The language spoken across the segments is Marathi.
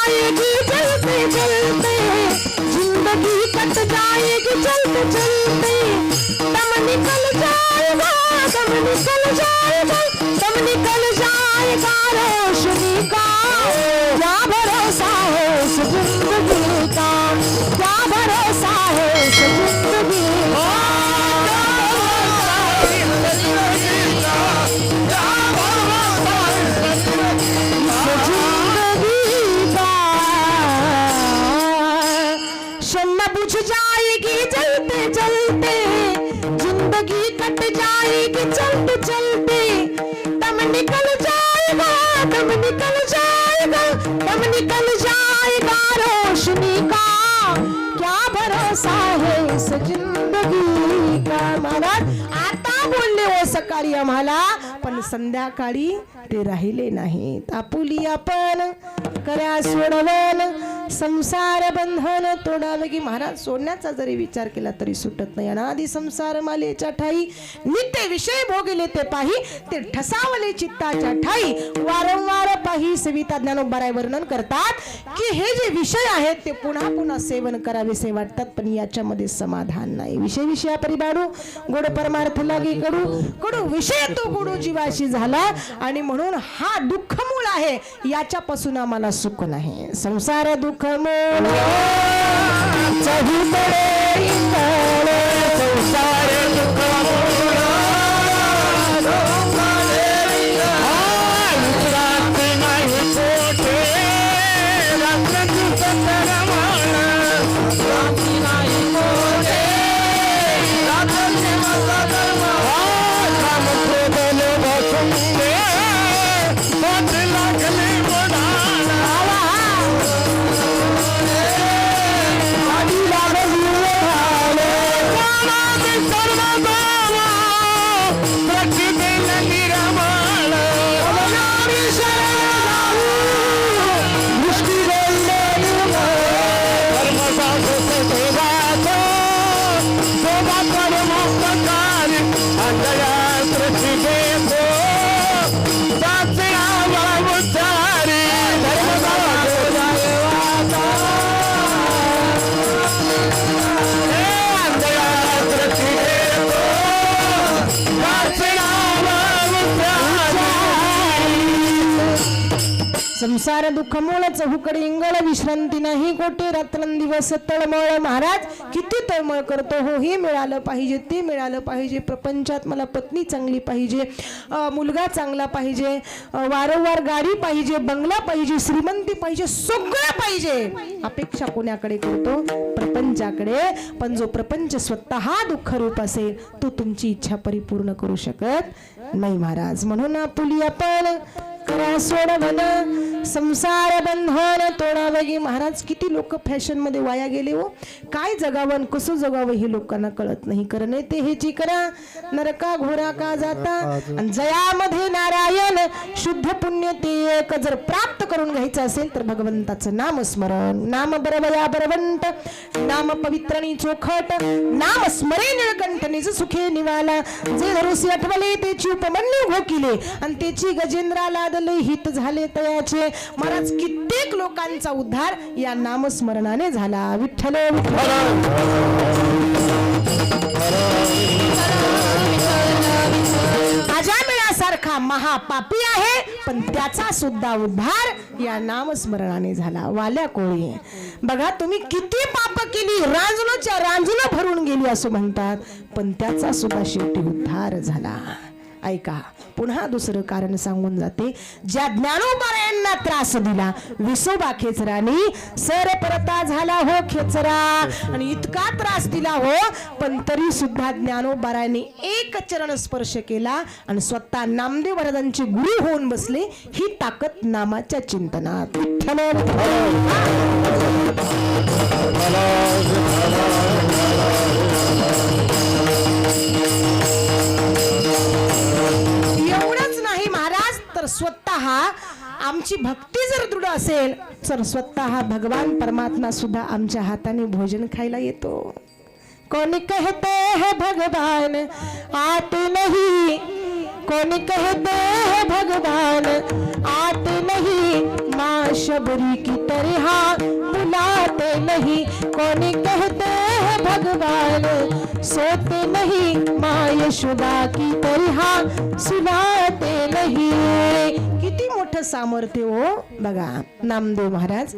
जाएगी चलते चलते, जिंदगी कट जाएगी चलते चलते। दम निकल जाएगा, दम निकल जाएगा, दम निकल जाएगा रोशनी का। क्या भरोसा है इस जिंदगी का, क्या भरोसा है इस जिंदगी का। बुझ जाएगी चलते चलते, जिंदगी कट जाएगी चलते चलते। दम निकल जाएगा, दम निकल जाएगा, दम निकल जाएगा रोशनी का। क्या भरोसा है इस जिंदगी का। महाराज आता बोलले हो सकाळी आम्हाला, पण संध्याकाळी ते राहिले नाहीत। आपुली आपण करा सोडवन, संसार बंधन तोडावे की। महाराज सोडण्याचा जरी विचार केला तरी सुटत नाही। अनादि संसार मालेच्या ठाई, नित्य विषय भोगले ते पाही, ते ठसावले चित्ताच्या ठाई। वारंवार पाही सविता ज्ञानोबराय वर्णन करतात की हे जे विषय आहेत ते पुन्हा पुन्हा सेवन करावेसे वाटतात, पण याच्यामध्ये समाधान नाही। विषय विषया परिबाडू, गोड परमार्थ लागे कडू, कडू विषय तो गोडू जीवाशी झाला, आणि म्हणून हा दुःख मूळ आहे, याच्यापासून आम्हाला सुख नाही। संसार दुःख मूळ चहूकडे इंगळे, संसार दुःख मूळ संसार दुःख मूळ चहूकडे इंगळ, विश्रांती नाही कोटे रात्रंदिवस तळमळ। महाराज किती तळमळ करतो हो, हे मिळालं पाहिजे, ते मिळालं पाहिजे, प्रपंचात मला पत्नी चांगली पाहिजे, मुलगा चांगला पाहिजे, वारंवार गाडी पाहिजे, बंगला पाहिजे, श्रीमंती पाहिजे, सगळं पाहिजे। अपेक्षा कोणाकडे करतो? प्रपंचाकडे। पण जो प्रपंच स्वतः दुःख रूप असेल तो तुमची इच्छा परिपूर्ण करू शकत नाही महाराज। म्हणून आपुली आपण करा सोडवन, संसार बंधन तोडावे की। महाराज किती लोक फॅशन मध्ये वाया गेले हो, काय जगावं कसं जगावं हे लोकांना कळत नाही। करणे ते हेची करा, नरका घोरा का जाता, आणि जयामध्ये नारायण शुद्ध पुण्य ते एक। जर प्राप्त करून घ्यायचं असेल तर भगवंताचं नाम स्मरण, नाम बरवया बरवंत, नाम पवित्रणी चोखट, नाम स्मरे निळकंठनीच सुखे निवाला। जे धरुसी आठवले त्याची उपमन्यू घोकिले, आणि त्याची गजेंद्राला हित झाले तयाचे। महाराज कित्येक लोकांचा उद्धार या नामस्मरणाने झाला। विठ्ठल अजामिळासारखा महापापी आहे, पण त्याचा सुद्धा उद्धार या नामस्मरणाने झाला। वाल्या कोळी बघा, तुम्ही किती पाप केली, रांजणच्या रांजण भरून गेली असं म्हणतात, पण त्याचा सुद्धा शेवटी उद्धार झाला। ऐका, पुन्हा दुसरं कारण सांगून जाते। ज्या ज्ञानोबरायांना त्रास दिला विसोबा खेचरानी, सर परता झाला हो खेचरा, आणि इतका त्रास दिला हो, पण तरी सुद्धा ज्ञानोबरायांनी एक चरण स्पर्श केला आणि स्वतः नामदेव महाराजांचे गुरु होऊन बसले। ही ताकद नामाच्या चिंतनात। स्वतः आमची भक्ती जर दृढ असेल तर स्वतः भगवान परमात्मा सुद्धा आमच्या हाताने भोजन खायला येतो। कोणी कहते हैं भगवान आते नहीं, कोणी कहते हैं भगवान आते नहीं, माँ शबरी की तरह बुलाते नहीं, कौन कहते हैं भगवान सोते नहीं, माँ यशोदा की तरह सुनाते नहीं. किती मोठं सामर्थ्य हो बघा नामदेव महाराज.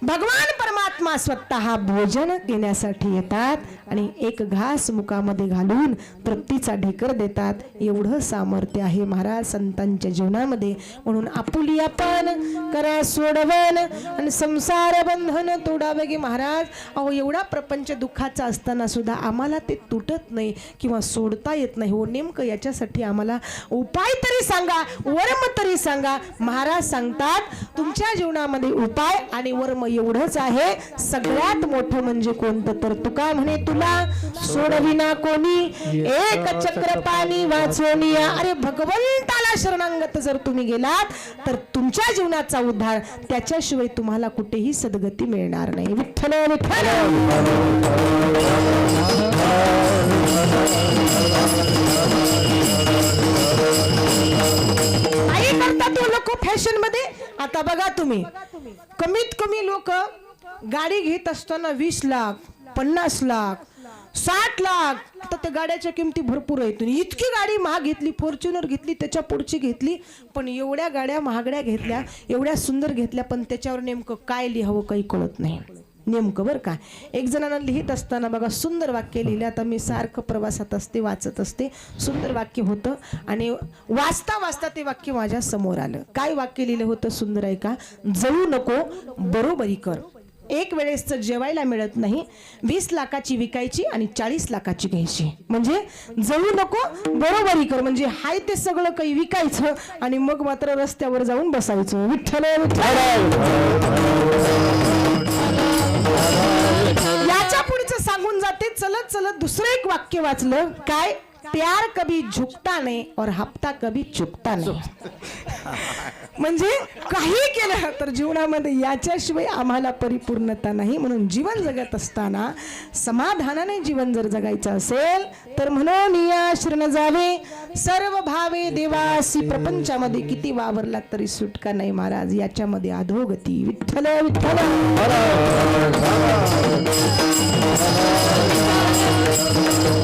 भगवान परमात्मा स्वतः भोजन घेण्यासाठी येतात आणि एक घास मुखामध्ये घालून तृप्तीचा ढेकर देतात. एवढं सामर्थ्य आहे महाराज संतांच्या जीवनामध्ये. म्हणून आपुली आपण करा सोडवण आणि संसार बंधन तोडावे गे महाराज. अहो एवढा प्रपंच दुःखाचा असताना सुद्धा आम्हाला ते तुटत नाही किंवा सोडता येत नाही हो. नेमकं याच्यासाठी आम्हाला उपाय तरी सांगा, वर्म तरी सांगा. महाराज सांगतात तुमच्या जीवनामध्ये उपाय आणि वर्म एवढंच आहे. सगळ्यात मोठं म्हणजे कोणतं तर तुका म्हणे तुला सोडविना कोणी, एक चक्र पाणी वाचवणिया. अरे भगवंताला शरणागत जर तुम्ही गेलात तर तुमच्या जीवनाचा उद्धार, त्याच्याशिवाय तुम्हाला कुठेही सद्गती मिळणार नाही. विठ्ठल विठ्ठल. आई करतात लोक फॅशन मध्ये. आता बघा तुम्ही कमीत कमी लोक गाडी घेत असताना 20 लाख 50 लाख 60 लाख, आता त्या गाड्याच्या किमती भरपूर आहेत. इतकी गाडी महाग घेतली, फॉर्च्युनर घेतली, त्याच्या पुढची घेतली, पण एवढ्या गाड्या महागड्या घेतल्या, एवढ्या सुंदर घेतल्या, पण त्याच्यावर नेमकं काय लिहावं काही कळत नाही नेमकं बरं का. एक जणांना लिहित असताना बघा सुंदर वाक्य लिहिले. आता मी सारखं प्रवासात असते, वाचत असते, सुंदर वाक्य होतं आणि वाचता वाचता ते वाक्य माझ्या समोर आलं. काय वाक्य लिहिलं होतं सुंदर आहे का. जळू नको बरोबरी कर. एक वेळेस जेवायला मिळत नाही, 20 लाखाची विकायची आणि 40 लाखाची घ्यायची. म्हणजे जळू नको बरोबरी कर, म्हणजे हाय ते सगळं काही विकायचं आणि मग मात्र रस्त्यावर जाऊन बसायचं. विठ्ठल विठ्ठल. याच्या पुढचं सांगून जाते. चलत चलत दुसरं एक वाक्य वाचलं. काय. प्यार कभी झुकता नहीं और हप्ता कभी चुकता नहीं. म्हणजे काही केलं तर जीवनामध्ये याच्याशिवाय आम्हाला परिपूर्णता नाही. म्हणून जीवन जगत असताना समाधानाने जीवन जर जगायचं असेल तर म्हणून या शरण जावे सर्व भावे देवासी. प्रपंचामध्ये किती वावरला तरी सुटका नाही महाराज, याच्यामध्ये अधोगती. विठ्ठल विठ्ठल.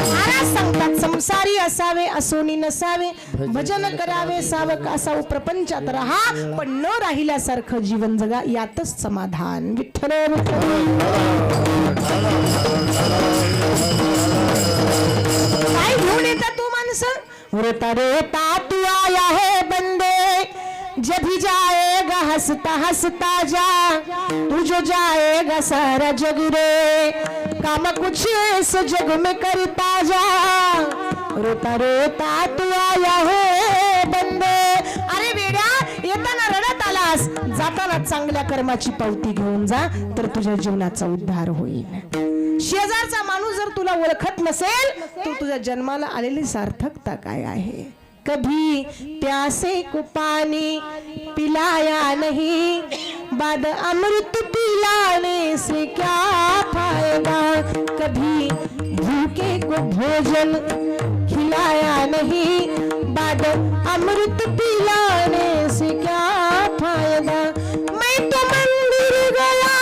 महाराज सांगतात संसारी असावे असोनी नसावे, भजन करावे सावक असावं. प्रपंचात राहा पण न राहिल्यासारखं जीवन जगा, यातच समाधान. विठ्ठल विठ्ठल. काय घेऊन येतात तू माणसं. रोता रोता तू आया है बंदे, जब भी जाएगा हंसता हंसता जा, तू जो जाएगा सारा जग रे, काम कुछ इस जग में करता जा. रोता रोता तू आया है बंदे. अरे वेड्या, येताना रडत आलास, जाताना चांगल्या कर्माची पावती घेऊन जा, तर तुझ्या जीवनाचा उद्धार होईल. शेजारचा माणूस जर तुला ओळखत नसेल तर तुझ्या जन्माला आलेली सार्थकता काय आहे. कभी प्यासे को पानी पिलाया नहीं, बाद अमृत पिलाने से क्या फायदा. कभी भूखे को भोजन खिलाया नहीं, बाद अमृत पिलाने से क्या फायदा. मैं तो मंदिर गया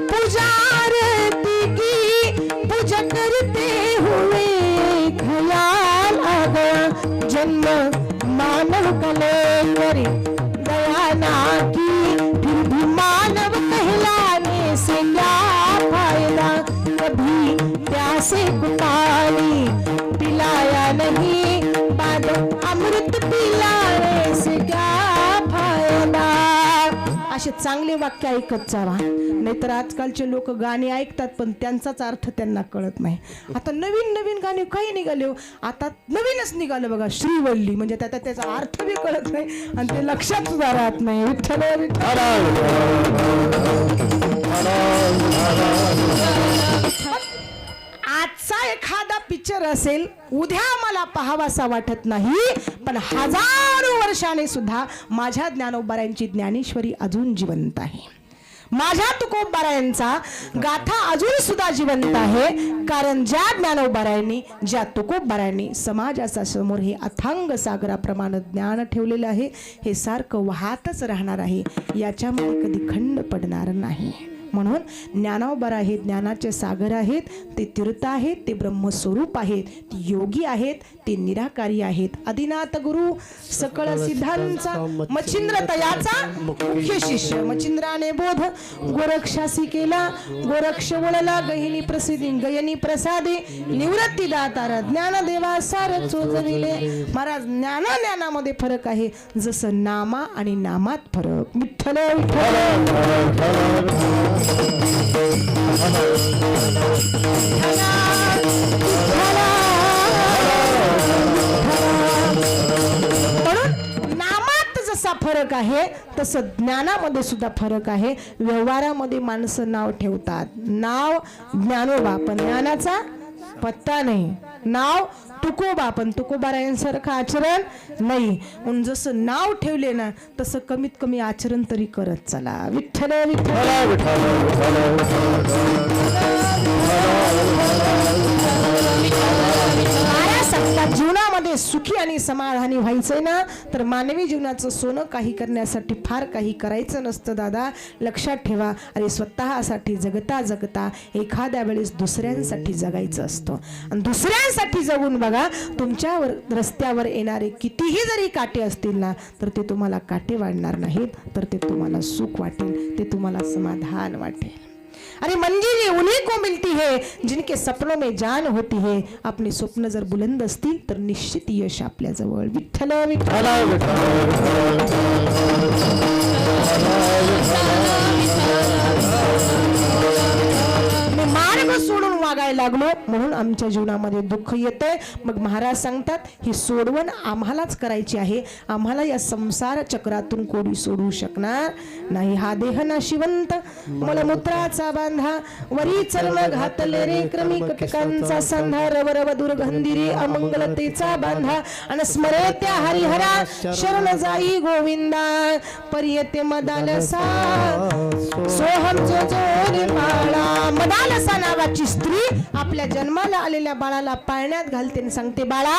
पूजा आरती की, पूजा करते हुए ख्याल आ गया, जन्म मानव का लेकर दया ना की, फिर भी मानव कहलाने से क्या फायदा. कभी प्यासे को पानी पिलाया नहीं, बाद अमृत पिलाने से क्या फायदा. असे चांगले वाक्य ऐकत जावा, नाहीतर आजकालचे लोक गाणी ऐकतात पण त्यांचाच अर्थ त्यांना कळत नाही. आता नवीन नवीन गाणी काही निघाले. आता नवीनच निघालं बघा श्रीवल्ली, म्हणजे त्याचा अर्थ बी कळत नाही आणि ते लक्षात सुद्धा राहत नाही. विठ्ठल विठ्ठल. आजचा एखादा पिक्चर असेल, उद्या मला पाहावासा वाटत नाही, पण हजारो वर्षाने सुद्धा माझ्या ज्ञानोबारांची ज्ञानेश्वरी अजून जिवंत आहे. माझ्या तुकोबारायांचा गाथा अजून सुद्धा जिवंत आहे. कारण ज्या ज्ञानोबारायांनी, ज्या तुकोबारायांनी समाजाचा समोर हे अथांग सागराप्रमाणे ज्ञान ठेवलेलं आहे, हे सारखं वाहतच राहणार आहे, याच्यामध्ये कधी खंड पडणार नाही. म्हणून ज्ञानोबा हे ज्ञानाचे सागर आहेत, ते तीर्थ आहेत, ते ब्रह्मस्वरूप आहेत, ते योगी आहेत, ते निराकारी आहेत. आदिनाथ गुरु सकळ सिद्धांचा मच्छिंद्र तयाचा मुख्य शिष्य. मच्छिंद्राने बोध गोरक्षासी केला, गोरक्ष वळला गहिनी प्रसिद्धी गयनी प्रसादे निवृत्ती दातार ज्ञानदेवा सार चोजविले. महाराज ज्ञानामध्ये फरक आहे, जसं नामा आणि नामात फरक. विठ्ठल म्हणून नामात जसा फरक आहे तसं ज्ञानामध्ये सुद्धा फरक आहे. व्यवहारामध्ये माणसं नाव ठेवतात, नाव ज्ञानोबा पण ज्ञानाचा पत्ता नाही. नाव तुकोबा पण तुकोबारायांसारखं आचरण नाही. म्हणून जसं नाव ठेवले ना तसं कमीत कमी आचरण तरी करत चला. विठ्ठल जीवनामध्ये सुखी आणि समाधानी व्हायचंय ना, तर मानवी जीवनाचं सोनं काही करण्यासाठी फार काही करायचं नसतं दादा. लक्षात ठेवा. अरे स्वतःसाठी जगता जगता एखाद्या वेळेस दुसऱ्यांसाठी जगायचं असतं. आणि दुसऱ्यांसाठी जगून बघा, तुमच्यावर रस्त्यावर येणारे कितीही जरी काटे असतील ना, तर ते तुम्हाला काटे वाढणार नाहीत, तर ते तुम्हाला सुख वाटेल, ते तुम्हाला समाधान वाटेल. अरे मंजिल उन्हीं को मिलती है जिनके सपनों में जान होती है. आपले स्वप्न जर बुलंद असतील तर निश्चित यश आपल्या जवळ. विठ्ठल विठ्ठल मार्ग सोडून वागायला लागलो म्हणून आमच्या जीवनामध्ये दुःख येतंय. मग महाराज सांगतात ही सोडवण आम्हालाच करायची आहे. आम्हाला या संसार चक्रातून कोणी सोडू शकणार नाही. हा देह नाशिवंत मलमूत्राचा बांधा, वरी चर्म घातले रे क्रमी कटकांचा सांधा, रवरव दुर्गंधिरी अमंगलतेचा बांधा, आणि स्मरे त्या हरिहरा शरण जाई गोविंदा, परियते मदालसा सोहम जो जो बाळा. मदालसा नावाची स्त्री आपल्या जन्माला आलेल्या बाळाला पाळण्यात घालते आणि सांगते, बाळा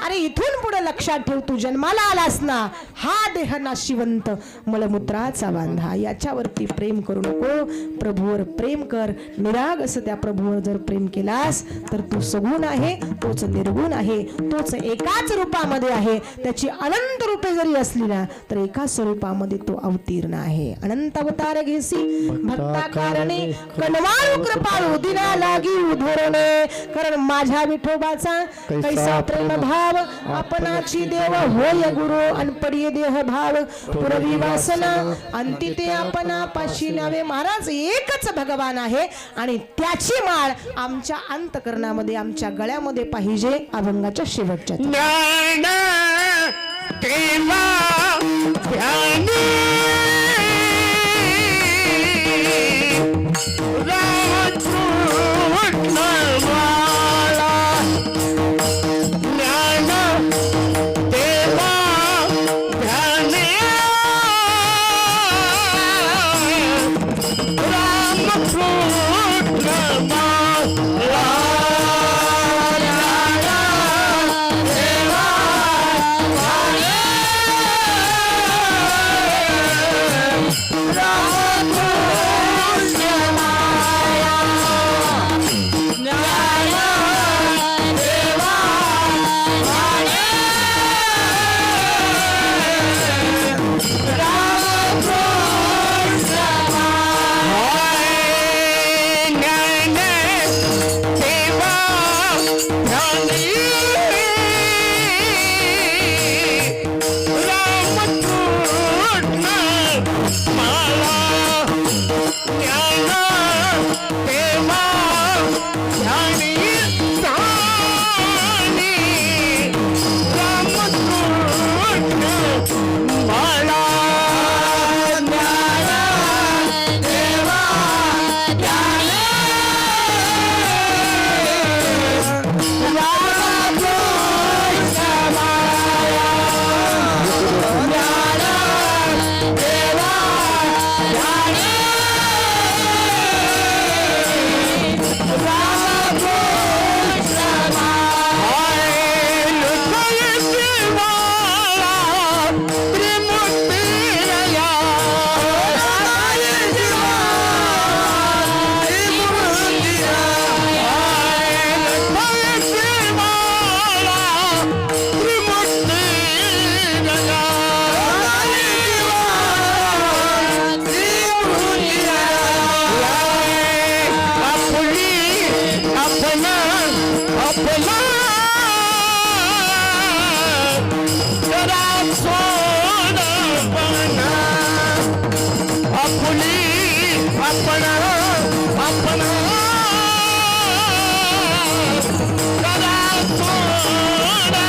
अरे इथून पुढे लक्षात ठेव, तू जन्माला आलास ना, हा देह नाशिवंत मलमूत्राचा बांधा, याच्यावरती प्रेम करू नको, प्रभूवर प्रेम कर. निरागस त्या प्रभूवर जर प्रेम केलास तर तू सगुण आहे, तोच निर्गुण आहे, तोच एकाच रूपामध्ये आहे. त्याची अनंत रूपे जरी असली ना तर एका स्वरूपामध्ये तो अवतीर्ण आहे. अनंत अवतार घेसी भक्ता कारणे, कनवाळू कृपाळू दिना लागी उधरणे. कारण माझ्या विठोबाचा कैसा प्रेम भाव, आपणाची देव होय गुरु, अनपडी देह भाव, पुरवी वासना अंती ते आपणा पाशी नावे. महाराज एकच भगवान आहे आणि त्याची माळ आमच्या अंतकरणामध्ये, आमच्या गळ्यामध्ये पाहिजे. अभंगाच्या शेवटच्या आपुली आपण आपण करा थोडा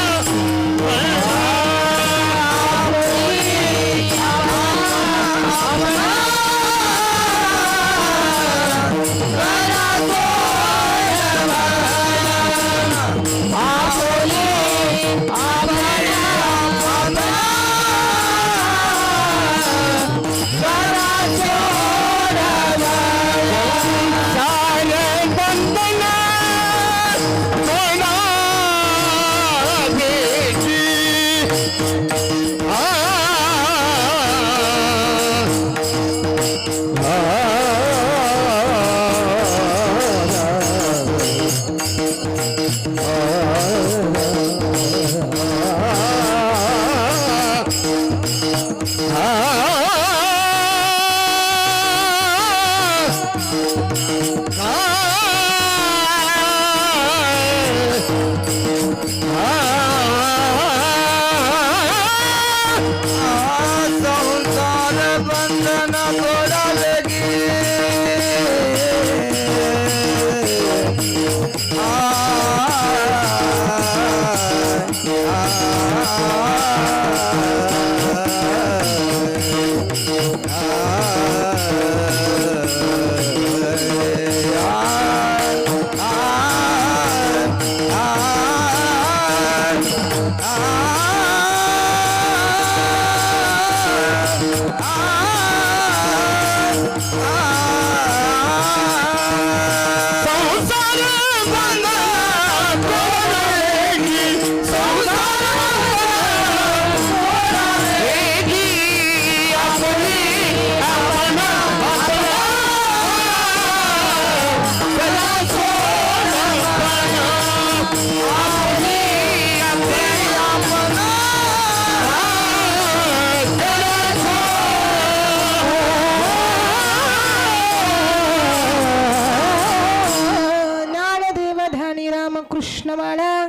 कृष्णमाळा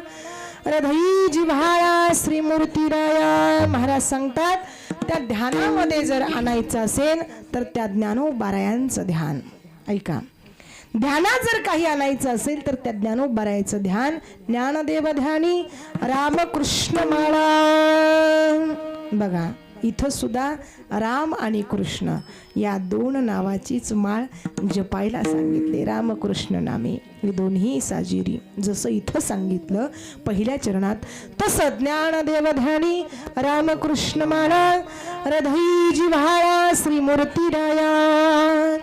हृदयी जिव्हाळा श्री मूर्तिराया महाराज सांगतात. त्या ध्यानामध्ये जर आणायचं असेल तर त्या ज्ञानोबारायांचं ध्यान ऐका. ध्यानात जर काही आणायचं असेल तर त्या ज्ञानोबारायांचं ध्यान. ज्ञानदेव ध्यानी रामकृष्ण माळा. बघा इथं सुद्धा राम आणि कृष्ण या दोन नावाचीच माळ जपायला सांगितले. रामकृष्ण नामे हे दोन्ही साजिरी. जसं इथं सांगितलं पहिल्या चरणात तसं ज्ञानदेव ध्यानी रामकृष्ण माळा हृदयी जिव्हाळा श्री मूर्तिराया.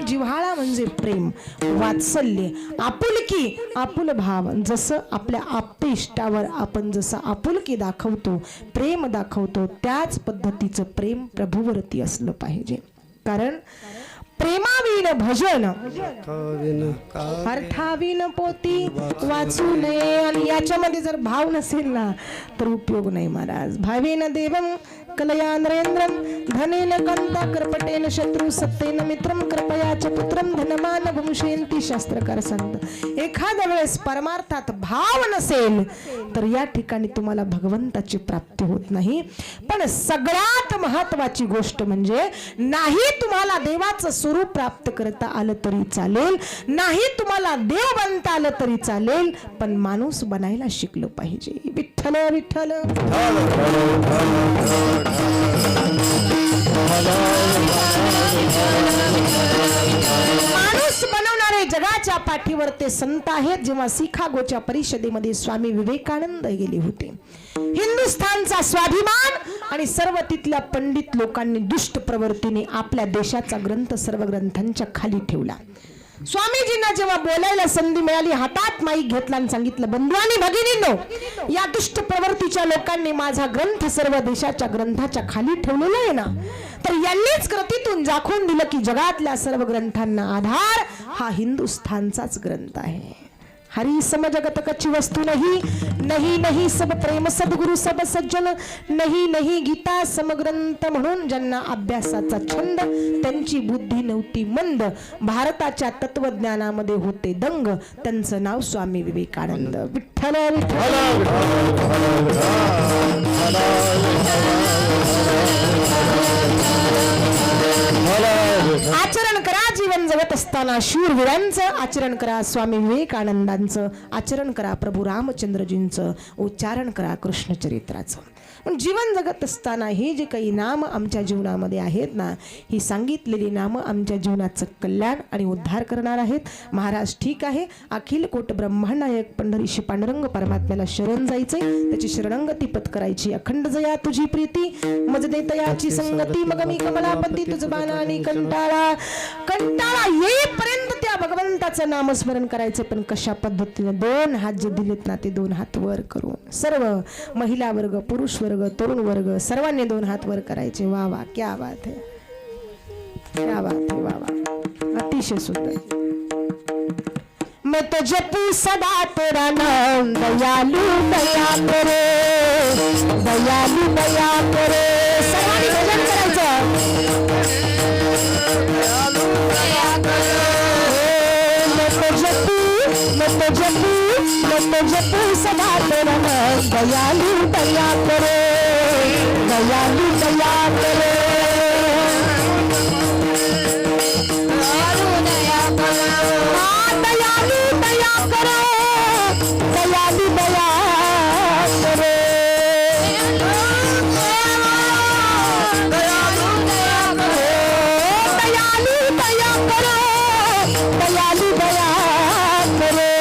जिव्हाळा म्हणजे प्रेम, वात्सल्य, आपुलकी, आपुल भाव. जसं आपल्या आप्तेष्टावर आपण जसं आपुलकी दाखवतो, प्रेम दाखवतो, त्याच पद्धतीचं प्रेम प्रभूवरती असलं पाहिजे. कारण प्रेमाविन भजन अर्थाविन पोती वाचू नये. आणि याच्यामध्ये जर भाव नसेल ना तर उपयोग नाही महाराज. भावेन देवम कलया नरेंद्रम धनेन कंता करपटेन शत्रु सत्तेन मित्रम कृपया च पुत्रम धनमान वंशयंती शास्त्रकार सांगतात. एखाद्या वेळेस परमार्थात भाव नसेल तर या ठिकाणी तुम्हाला भगवंताची प्राप्ती होत नाही. पण सगळ्यात महत्वाची गोष्ट म्हणजे नाही तुम्हाला देवाचं स्वरूप प्राप्त करता आलं तरी चालेल, नाही तुम्हाला देव बनता आलं तरी चालेल, पण माणूस बनायला शिकलं पाहिजे. विठ्ठल विठ्ठल. माणूस बनवणारे जगाच्या पाठीवर ते संत आहेत. जेव्हा शिकागोच्या परिषदेमध्ये स्वामी विवेकानंद गेले होते, हिंदुस्थानचा स्वाभिमान आणि सर्व तिथल्या पंडित लोकांनी दुष्ट प्रवृत्तीने आपल्या देशाचा ग्रंथ सर्व ग्रंथांच्या खाली ठेवला. स्वामीजींना जेव्हा बोलायला संधी मिळाली, हातात माईक घेतला आणि सांगितलं, बंधू आणि भगिनींनो, या दुष्ट प्रवृत्तीच्या लोकांनी माझा ग्रंथ सर्व देशाच्या ग्रंथाच्या खाली ठेवलेला आहे ना, तर यांनीच कृतीतून दाखवून दिलं की जगातल्या सर्व ग्रंथांना आधार हा हिंदुस्थानचाच ग्रंथ आहे. हरी सम जगत कच्ची वस्तू नहीं, नहीं नहीं सब प्रेम सद्गुरु सब सज्जन, नहीं नहीं गीता समग्रंथ. म्हणून ज्यांना अभ्यासाचा छंद, त्यांची बुद्धी नव्हती मंद, भारताच्या तत्वज्ञानामध्ये होते दंग, त्यांचं नाव स्वामी विवेकानंद. विठ्ठल विठ्ठल. आचरण करा जीवन जगत असताना शूरवीरांचं, आचरण करा स्वामी विवेकानंदांचं, आचरण करा प्रभू रामचंद्रजींचं, उच्चारण करा कृष्णचरित्राचं. पण जीवन जगत असताना हे जे काही नाम आमच्या जीवनामध्ये आहेत ना, ही सांगितलेली नामं आमच्या जीवनाचं कल्याण आणि उद्धार करणार आहेत. महाराज ठीक आहे, अखिल कोट ब्रह्मांडायक पंढरीशी पांडुरंग परमात्म्याला शरण जायचंय, त्याची शरणंगती पत्करायची. अखंड जया तुझी प्रीती मज देतयाची संगती, मग मी कमलापती तुझ बाणा आणि कंटाळा कंटाळा येईपर्यंत त्या भगवंताचं नामस्मरण करायचं. पण कशा पद्धतीने 2 हात जे दिलेत ना, ते 2 हात वर करून सर्व महिला वर्ग, पुरुष वर्ग, तरुण वर्ग सर्वांनी 2 हात वर करायचे. वा वा, क्या बात है, क्या बात है, वा वा, अतिशय सुंदर. मैं तो जपू सदा तेरा नाम, दयालु दया करे, दयालु दया करे. सर्वांनी भजन करायचं. मैं तो जपू सदा तेरा नाम, दयालु दया करे, दयालु दया करे. दयालु दया करो, दयालु दया करे. दयालु दया करो, दयालु दया करे.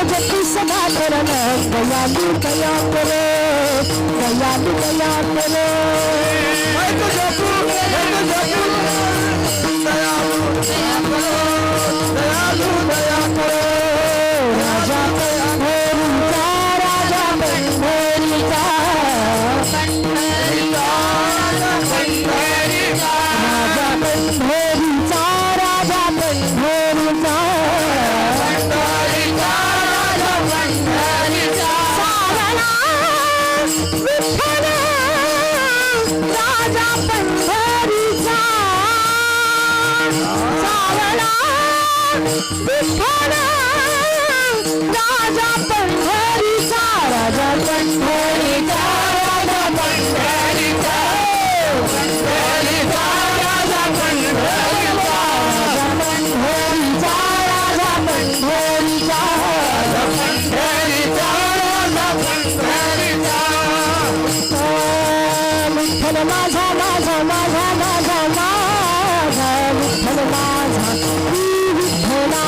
जपू सदा तेरा नाम, दयालु दया करे, दयालु दया करे. मैं तो जपू दयालु दया करो, दयालु दया करो. राजा पंढरीचा, राजा पंढरीचा, राजा पंढरीचा, राजा पंढरीचा. राजा पंढरीचा, राजा पंढरीचा, राजा पंढरीचा, पंढरीचा, राजा पंढरीचा, राजा पंढरीचा, राजा पंढरीचा, राजा पंढरीचा, राजा पंढरीचा. विठ्ठल माझा माझा माझा माझा माझा, विठ्ठल माझा विठ्ठला.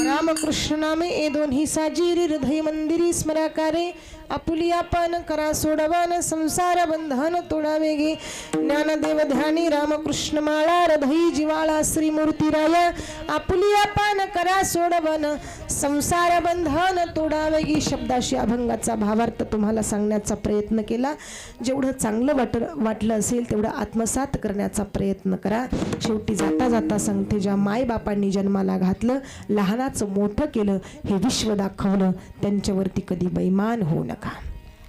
रामकृष्ण नामे म्हणून ही साजिरी हृदय मंदिरी स्मराकारे आपुली आपण करा सोडवान संसार बंधन तोडावे गे ज्ञानदेव ध्यानी रामकृष्ण माळा हृदय जिवाळा श्री मूर्ती राया आपुली आपण करा सोडवान संसार बंधन तोडावे गे शब्दाशी अभंगाचा भावार्थ तुम्हाला सांगण्याचा प्रयत्न केला. जेवढं चांगलं वाटलं असेल तेवढं आत्मसात करण्याचा प्रयत्न करा. शेवटी जाता जाता सांगते, ज्या मायबापांनी जन्माला घातलं, लहानाचं मोठं केलं, हे विश्व दाखवलं, त्यांच्यावरती कधी बैमान होऊ नका.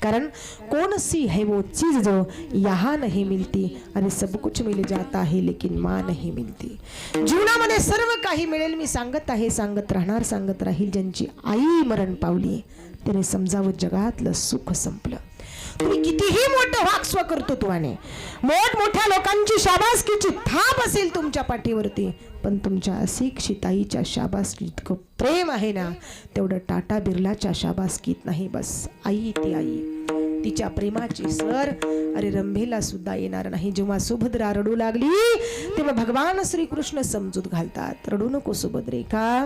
कारण कौन सी है वो चीज जो यहाँ नहीं मिलती, अरे सब कुछ मिल जाता है लेकिन माँ नहीं मिलती. जीवनामध्ये सर्व काही मिळेल, मी सांगत आहे, सांगत राहणार, सांगत राहील. ज्यांची आई मरण पावली त्याने समजावं जगातलं सुख संपलं. तुम्ही कितीही मोठं वाक्स्व कर्तृत्वाने मोठमोठ्या लोकांची शाबासकीची थाप असेल तुमच्या पाठीवरती, पण तुमच्या अशिक्षित आईच्या शाबासकीत इतकं प्रेम आहे ना, तेवढं टाटा बिर्लाच्या शाबासकीत नाही. बस आई ती आई, तिच्या प्रेमाची सर अरे रंभेला सुद्धा येणार नाही. जेव्हा सुभद्रा रडू लागली तेव्हा भगवान श्रीकृष्ण समजूत घालतात, रडू नको सुभद्रे, का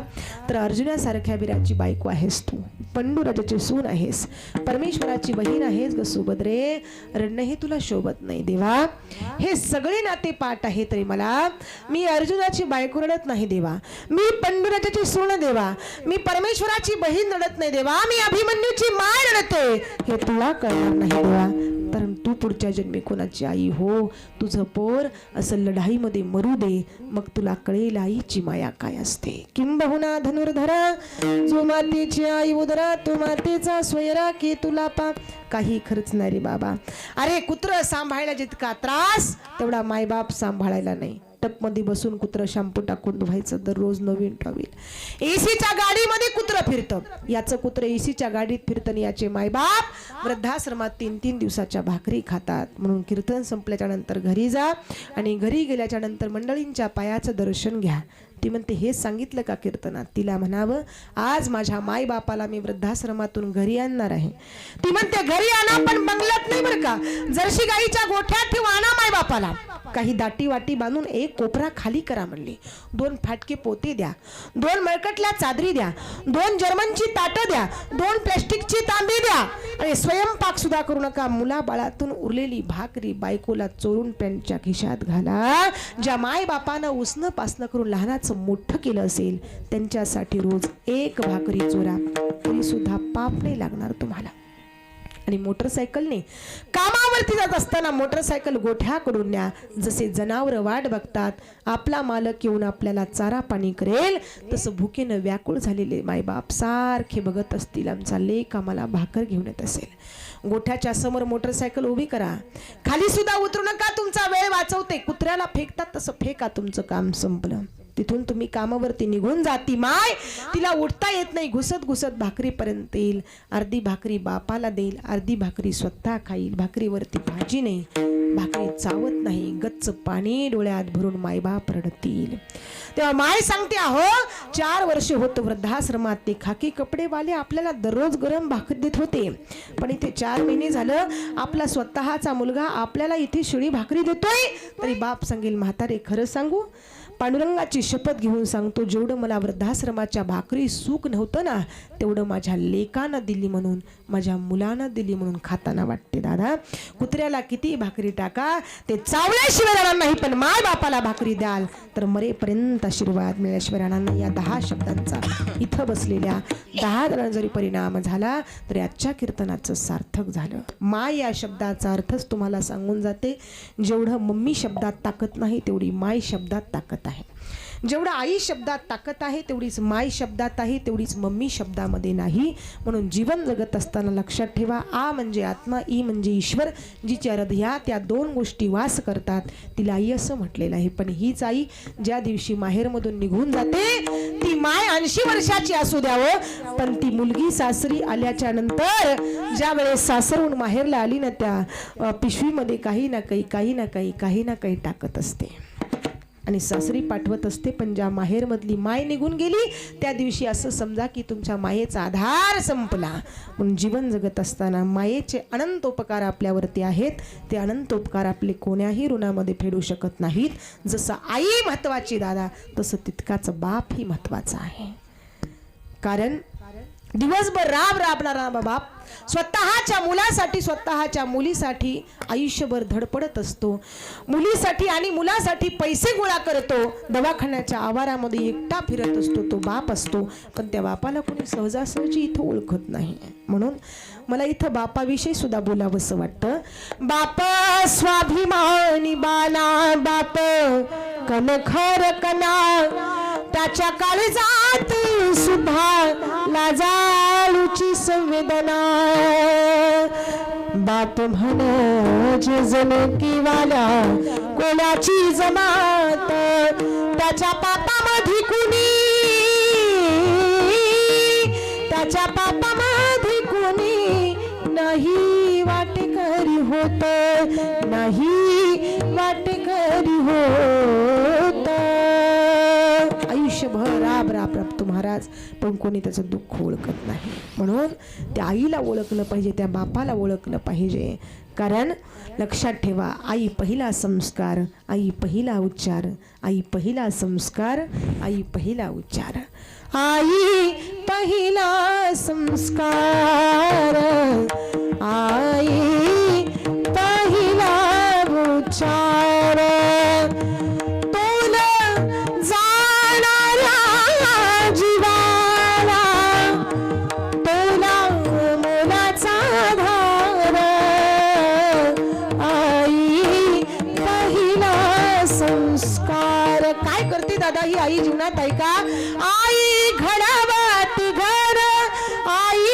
तर अर्जुनासारख्या वीराची बायको आहेस तू, पंडुराजाची सून आहेस, परमेश्वराची बहीण आहेस ग सुभद्रे, रडणं हे तुला शोभत नाही. देवा हे सगळे नाते पाठ आहे तरी मला, मी अर्जुनाची बायको रडत नाही देवा, मी पंडुराजाची सून देवा, मी परमेश्वराची बहीण रडत नाही देवा, मी अभिमन्यूची माय रडते, हे तुला कळणार नाही देवा. कारण तू पुढच्या जन्मी कोणाची आई हो, तुझं पोर असं लढाईमध्ये मरू दे, मग तुला कळेल आईची माया काय असते. किंबहुना धनुर्धरा जो मातेची आई उदरा, तो मातेचा स्वयरा की तुला पा काही खर्च नाही रे बाबा. अरे कुत्र सांभाळायला जितका त्रास तेवढा मायबाप सांभाळायला नाही. टपमध्ये बसून कुत्र शॅम्पू टाकून धुवायचं, दररोज नवीन टॉवेल. एसीच्या गाडीमध्ये कुत्र फिरतं, याचं कुत्र एसीच्या गाडीत फिरतं, याचे मायबाप वृद्धाश्रमात 3-3 दिवसाच्या भाकरी खातात. म्हणून कीर्तन संपल्याच्या नंतर घरी जा आणि घरी गेल्याच्या नंतर मंडळींच्या पायाचं दर्शन घ्या. ती म्हणते हेच सांगितलं का कीर्तनात? तिला म्हणावं आज माझ्या मायबापाला मी वृद्धाश्रमातून घरी आणणार आहे. ती म्हणते घरी आणा पण बंगल्यात नाही बरं का, जर्सी गाईच्या गोठ्यात ठेवा आणा मायबापाला. काही दाटी वाटी बांधून एक कोपरा खाली करा म्हणली. 2 फाटके पोते द्या, 2 मळकटल्या चादरी द्या, 2 जर्मनची ताटं द्या, 2 प्लॅस्टिकची तांबी द्या आणि स्वयंपाक सुद्धा करू नका. मुलाबाळातून उरलेली भाकरी बायकोला चोरून पॅन्टच्या खिशात घाला. ज्या माय बापानं उसनं पासनं करून लहानाचं मोठं केलं असेल त्यांच्यासाठी रोज 1 भाकरी चोरा, तरी सुद्धा पाप नाही लागणार तुम्हाला. आणि मोटरसायकलने कामावरती जात असताना मोटरसायकल गोठ्याकडून न्या. जसे जनावर वाट बघतात आपला मालक येऊन आपल्याला चारा पाणी करेल, तसं भुकेनं व्याकुळ झालेले मायबाप सारखे बघत असतील आमचा लेक आम्हाला भाकर घेऊन येत असेल. गोठ्याच्या समोर मोटरसायकल उभी करा, खाली सुद्धा उतरू नका, तुमचा वेळ वाचवते. कुत्र्याला फेकतात तसं फेका, तुमचं काम संपलं. तिथून तुम्ही कामावरती निघून जाती माय, तिला उठता येत नाही, घुसत घुसत भाकरीपर्यंत येईल. अर्धी भाकरी बापाला देईल, अर्धी भाकरी स्वतः खाईल. भाकरीवरती भाजी नाही, भाकरी चावत नाही, गच्च पाणी डोळ्यात भरून मायबाप रडतील. तेव्हा माय सांगते अहो 4 वर्ष होत वृद्धाश्रमात ते खाकी कपडेवाले आपल्याला दररोज गरम भाकरी देत होते, पण इथे 4 महिने झालं आपला स्वतःचा मुलगा आपल्याला इथे शिळी भाकरी देतोय. तरी बाप सांगेल म्हातारे खरं सांगू, पांडुरंगाची शपथ घेऊन सांगतो, जेवढं मला वृद्धाश्रमाच्या भाकरी सुख नव्हतं ना, तेवढं माझ्या लेकानं दिली म्हणून, माझ्या मुलानं दिली म्हणून खाताना वाटते. दादा कुत्र्याला किती भाकरी टाका, ते चावल्याशिवाय राहणार नाही, पण माय बापाला भाकरी द्याल तर मरेपर्यंत आशीर्वाद मिळाल्याशिवाय राहणार नाही. या 10 शब्दांचा इथं बसलेल्या 10 जणांना जरी परिणाम झाला तरी आजच्या कीर्तनाचं सार्थक झालं. माय या शब्दाचा अर्थच तुम्हाला सांगून जाते. जेवढं मम्मी शब्दात ताकद नाही तेवढी माय शब्दात ताकद आहे. जेवढा आई शब्दात ताकद आहे तेवढीच माय शब्दात आहे, तेवढीच मम्मी शब्दामध्ये नाही. म्हणून जीवन जगत असताना लक्षात ठेवा, आ म्हणजे आत्मा, ई म्हणजे ईश्वर. जिच्या हृदयात या 2 गोष्टी वास करतात तिला आई असं म्हटलेलं आहे. पण हीच आई ज्या दिवशी माहेरमधून निघून जाते, ती माय 80 वर्षाची असू द्यावं, पण ती मुलगी सासरी आल्याच्या नंतर ज्या वेळेस सासरून माहेरला आली ना, त्या पिशवीमध्ये काही ना काही टाकत असते आणि सासरी पाठवत असते. पण ज्या माहेरमधली माय निघून गेली त्या दिवशी असं समजा की तुमच्या मायेचा आधार संपला. म्हणून जीवन जगत असताना मायेचे अनंत उपकार आपल्यावरती आहेत. ते अनंत उपकार आपले कोण्याही ऋणामध्ये फेडू शकत नाहीत. जसं आई महत्वाची दादा, तसं तितकाच बाप ही महत्वाचा आहे. कारण दिवसभर राबणारा बाप स्वतःच्या मुलासाठी स्वतःच्या मुलीसाठी आयुष्यभर धडपडत असतो. मुलीसाठी आणि मुलासाठी पैसे गोळा करतो. दवाखान्याच्या आवारामध्ये एकटा फिरत असतो. तो बाप असतो, पण त्या बापाला कोणी सहजासहजी इथं ओळखत नाही. म्हणून मला इथं बापाविषयी सुद्धा बोलावंसं वाटतं. बाप स्वाभिमानी बाला, बाप कणखर कणा, त्याच्या काळजात सुद्धा लाजाळूची संवेदना. बाप म्हणजे जनकीवाल्या कोणाची जमात, त्याच्या पापामध्ये कुणी, त्याच्या पापामध्ये कुणी नाही वाटेकरी होत, नाही वाटेकरी होत. आयुष्यभर राब राबतो महाराज, पण कोणी त्याचं दुःख ओळखत नाही. म्हणून त्या आईला ओळखलं पाहिजे, त्या बापाला ओळखलं पाहिजे. कारण लक्षात ठेवा, आई पहिला संस्कार, आई पहिला उच्चार, आई पहिला संस्कार, आई पहिला उच्चार. आई पहिला संस्कार, आई पहिला उच्चार. काय करते दादा ही आई जीवनात आहे का? आई घडवते घर, आई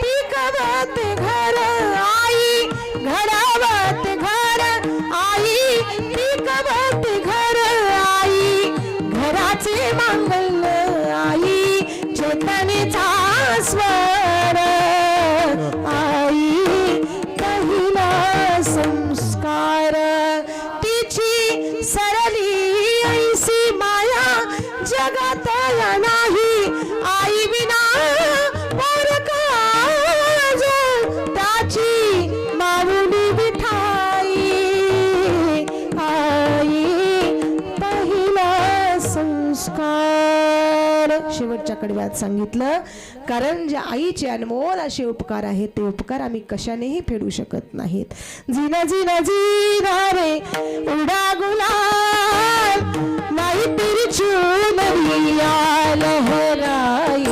पिकवते घर, आई घडवते घर, आई पिकवते घर, आई घराचे मंगल, आई चेतनेचा स्वर, आई पहिला संस्कार. तिची सरली ऐसी माया जगात नाही, आई विना पोर काज, त्याची माऊली विठाई. आई पहिला संस्कार. शेवटच्या कडव्यात सांगितलं, कारण ज्या आईचे अनमोल असे उपकार आहेत, ते उपकार आम्ही कशानेही फेडू शकत नाहीत. जिना जिना जिना रे उडा गुलाल, नाही तिरचून रिया लहराई.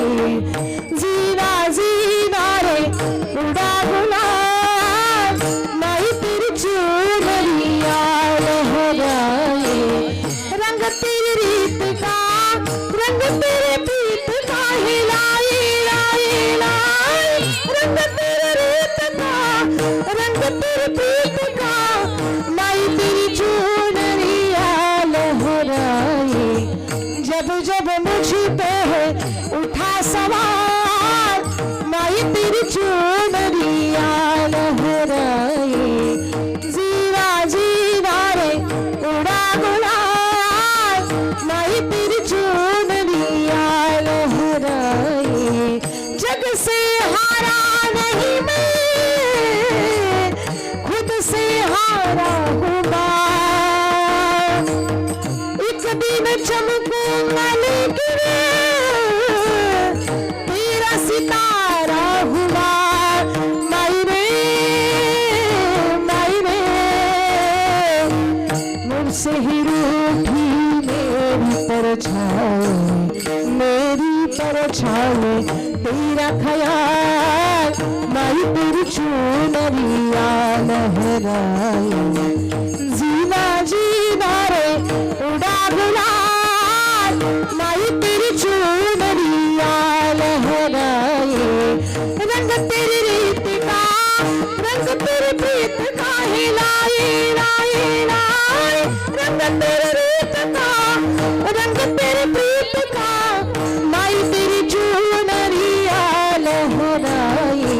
जिना जिना रे उडा गुलाल, नाही तिरचून रिया लहराई. रंग तेरी रीत का, रंग तेरे प्रीत का, हिलाई लाई लाई. रंग तेरे रीत का, रंग तेरे प्रीत का, माई तेरी चुनरिया लहराई. जब जब मुझ पे है उठा सवार, माई तेरी चुनरिया लहराई. जीवा जीवा रे उड़ा गुलाल, माई तेरी चुनरिया लहराई. जग से हारा नहीं मैं, खुद से हारा हूँ मैं. एक दिन चमकूंगा लेकिन तेरा सितारा हूँ मैं. माई रे मुझसे ही रूठी मेरी परछाई, मेरी परछाई तेरा ख्याल. माई तेरी चुनरिया लहराई. जीना जीना रे उड़ा गुलाल, माई तेरी चुनरिया लहराई. रंग तेरी रीत का, रंग तेरी प्रीत का, हिलाई लाई लाई. रंग तेरी रीत का, रंग तेरी प्रीत का, माई तेरी चुनरिया लहराई.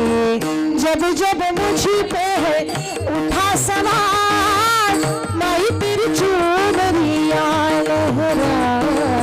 जब जब मुझ पे है उठा सवार, माई तेरी चुनरिया लहराई.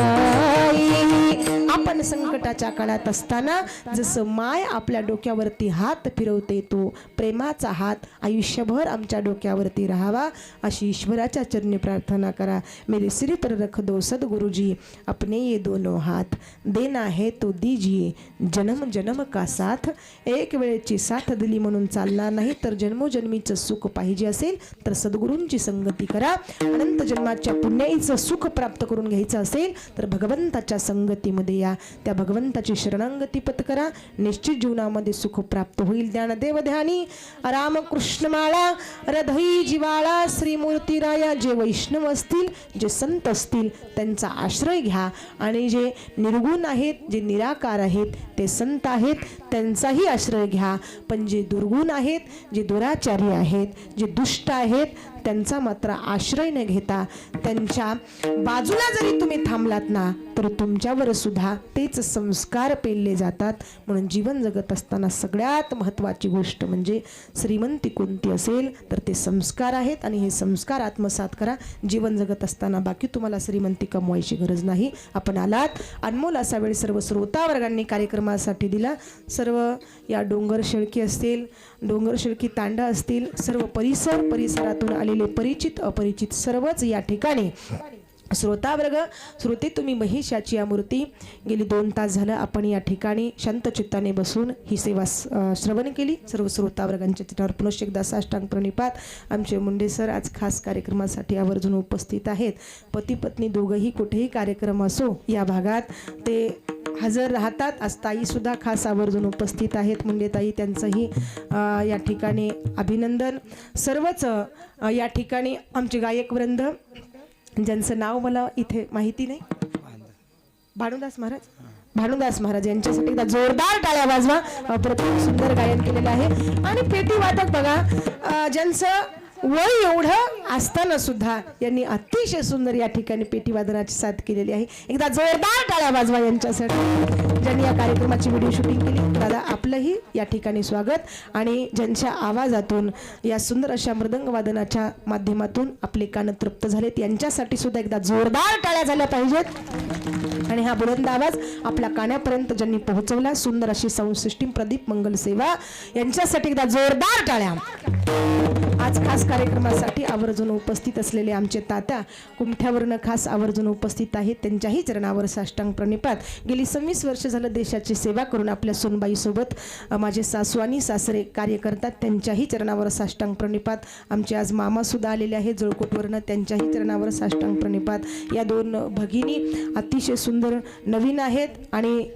आपण संकटात संकटाच्या काळात असताना जसं माय आपल्या डोक्यावरती हात फिरवते, तो प्रेमाचा हात आयुष्यभर आमच्या डोक्यावरती राहावा अशी ईश्वराच्या चरणी प्रार्थना करा. मेरे सिर पर रख दो सद्गुरुजी अपने ये दोनों हाथ, देना है तो दीजिए जन्म जन्म का साथ. एक वेळेची साथ दिली म्हणून चालणार नाही, तर जन्मोजन्मीचं सुख पाहिजे असेल तर सद्गुरूंची संगती करा. अनंत जन्माच्या पुण्याईचं सुख प्राप्त करून घ्यायचं असेल तर भगवंताच्या संगतीमध्ये या, त्या भगवंताची शरणांगती पत्करा. निश्चित जीवनामध्ये सुख प्राप्त होईल. ज्ञानदेव ध्यानी रामकृष्ण माळा हृदयी जिवाळा श्रीमूर्तीराया. जे वैष्णव असतील, जे संत असतील त्यांचा आश्रय घ्या, आणि जे निर्गुण आहेत, जे निराकार आहेत, ते संत आहेत त्यांचाही आश्रय घ्या. पण जे दुर्गुण आहेत, जे दुराचारी आहेत, जे दुष्ट आहेत त्यांचा मात्र आश्रय न घेता त्यांच्या बाजूला जरी तुम्ही थांबलात ना तर तुमच्यावर सुद्धा तेच संस्कार पेलले जातात. म्हणून जीवन जगत असताना सगळ्यात महत्त्वाची गोष्ट म्हणजे श्रीमंती कोणती असेल तर ते संस्कार आहेत, आणि हे संस्कार आत्मसात करा. जीवन जगत असताना बाकी तुम्हाला श्रीमंती कमवायची गरज नाही. आपण आलात, अनमोल असा वेळ सर्व श्रोता वर्गांनी कार्यक्रमासाठी दिला. सर्व या डोंगर शेळकी असतील, डोंगर शेळकी तांडा असतील, सर्व परिसरातून आलेले परिचित अपरिचित सर्वच या ठिकाणी श्रोतावर्ग, श्रोते तुम्ही महिषाची या मूर्ती गेली 2 तास झालं आपण या ठिकाणी शांत चित्ताने बसून ही सेवा श्रवण केली. सर्व श्रोतावर्गांच्या चित्रावर पुनश्च एकदा साष्टांग प्रणिपात. आमचे मुंडे सर आज खास कार्यक्रमासाठी आवर्जून उपस्थित आहेत. पती पत्नी दोघंही कुठेही कार्यक्रम असो या भागात ते हजर राहतात. आज ताई सुद्धा खास आवर्जून उपस्थित आहेत. मुंडे ताई, त्यांचंही या ठिकाणी अभिनंदन. सर्वच या ठिकाणी आमचे गायकवृंद ज्यांचं नाव मला इथे माहिती नाही, भानुदास महाराज यांच्यासाठी एकदा जोरदार टाळ्या वाजवा. प्रत्येक सुंदर गायन केलेलं आहे. आणि पेटी वादक बघा, ज्यांचं वय एवढं असताना सुद्धा यांनी अतिशय सुंदर या ठिकाणी पेटी वादनाची साथ केलेली आहे. एकदा जोरदार टाळ्या वाजवा यांच्यासाठी ज्यांनी या कार्यक्रमाची व्हिडिओ शूटिंग केली. दादा, आपलंही या ठिकाणी स्वागत. आणि ज्यांच्या आवाजातून या सुंदर अशा मृदंग वादनाच्या माध्यमातून आपले कान तृप्त झालेत यांच्यासाठी सुद्धा एकदा जोरदार टाळ्या झाल्या पाहिजेत. आणि हा बुलंद आवाज आपल्या कानापर्यंत ज्यांनी पोहोचवला, सुंदर अशी साऊंड सिस्टीम प्रदीप मंगल सेवा, यांच्यासाठी एकदा जोरदार टाळ्या. आज खास कार्यक्रमासाठी आवर्जून उपस्थित असलेले आमचे तात्या कुमठ्यावरनं खास आवर्जून उपस्थित आहेत. त्यांच्याही चरणावर साष्टांग प्रणिपात. गेली 26 वर्ष झालं देशाची सेवा करून आपल्या सोनबाईसोबत माझे सासू आणि सासरे कार्य करतात. त्यांच्याही चरणावर साष्टांग प्रणिपात. आमचे आज मामासुद्धा आलेले आहेत जळकोटवरनं, त्यांच्याही चरणावर साष्टांग प्रणिपात. या 2 भगिनी अतिशय सुंदर नवीन आहेत आणि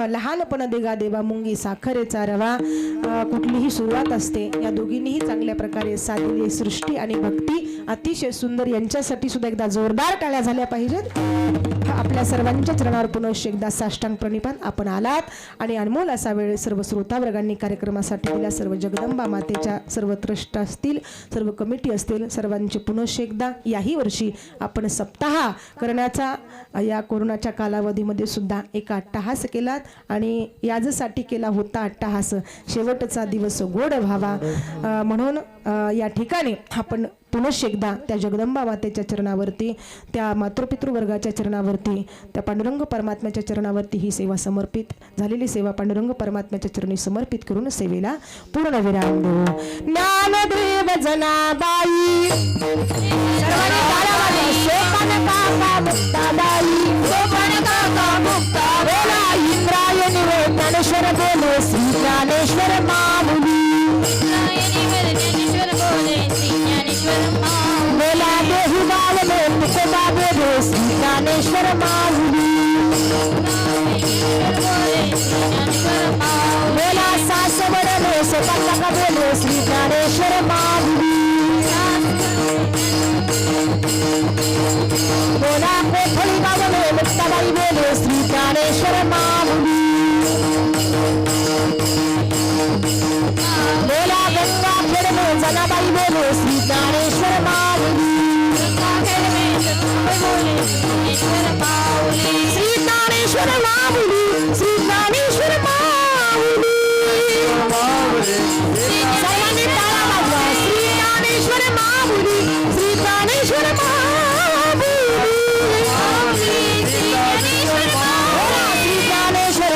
लहानपण देगा देवा मुंगी साखरेचा रवा, कुठलीही सुरुवात असते. या दोघींनीही चांगल्या प्रकारे साधलेली सृष्टी आणि भक्ती अतिशय सुंदर. यांच्यासाठी सुद्धा एकदा जोरदार टाळ्या झाल्या पाहिजेत. आपल्या सर्वांच्या चरणावर पुनश्च एकदा साष्टांग प्रणिपात. आपण आलात आणि अनमोल असा वेळ सर्व श्रोतावर्गांनी कार्यक्रमासाठी दिला. सर्व जगदंबा मातेच्या सर्व ट्रस्ट असतील, सर्व कमिटी असतील, सर्वांचे पुनश्च एकदा. याही वर्षी आपण सप्ताह करण्याचा या कोरोनाच्या कालावधीमध्ये सुद्धा एक अट्टहास केला आणि याजसाठी केला होता अट्टहास. शेवटचा दिवस गोड व्हावा म्हणून या ठिकाणी आपण पुनश्च एकदा त्या जगदंबा मातेच्या चरणावरती, त्या मातृपितृवर्गाच्या चरणावरती, त्या पांडुरंग परमात्म्याच्या चरणावरती ही सेवा समर्पित झालेली सेवा पांडुरंग परमात्म्याच्या चरणी समर्पित करून सेवेला पूर्ण विराम देऊ. ज्ञानदेव जनाबाई सर्वांनी टाळ्या वाजवा. सोपान काका मुक्ताबाई, सोपान काका मुक्ता बोला. इंद्रायणी वे ज्ञानेश्वर बोले श्री ज्ञानेश्वर मामुली. बोला देहू बाल में तुकोबा बोले श्री ज्ञानेश्वर मामुली. बोला सासवड में सोपान काका बोले श्री ज्ञानेश्वर मामुली. बोला कोठडी गाव में मुक्ताबाई बोले श्री ज्ञानेश्वर मामुली. बोला गंगाखेड में जनाबाई बोले श्री ज्ञानेश्वर मामुली. श्री ज्ञानेश्वर मामुली, श्री ज्ञानेश्वर मामुली. सर्वांनी टाळ्या वाजवा. श्री ज्ञानेश्वर मामुली, श्री ज्ञानेश्वर मामुली. श्री ज्ञानेश्वर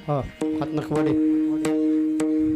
हात नका वडे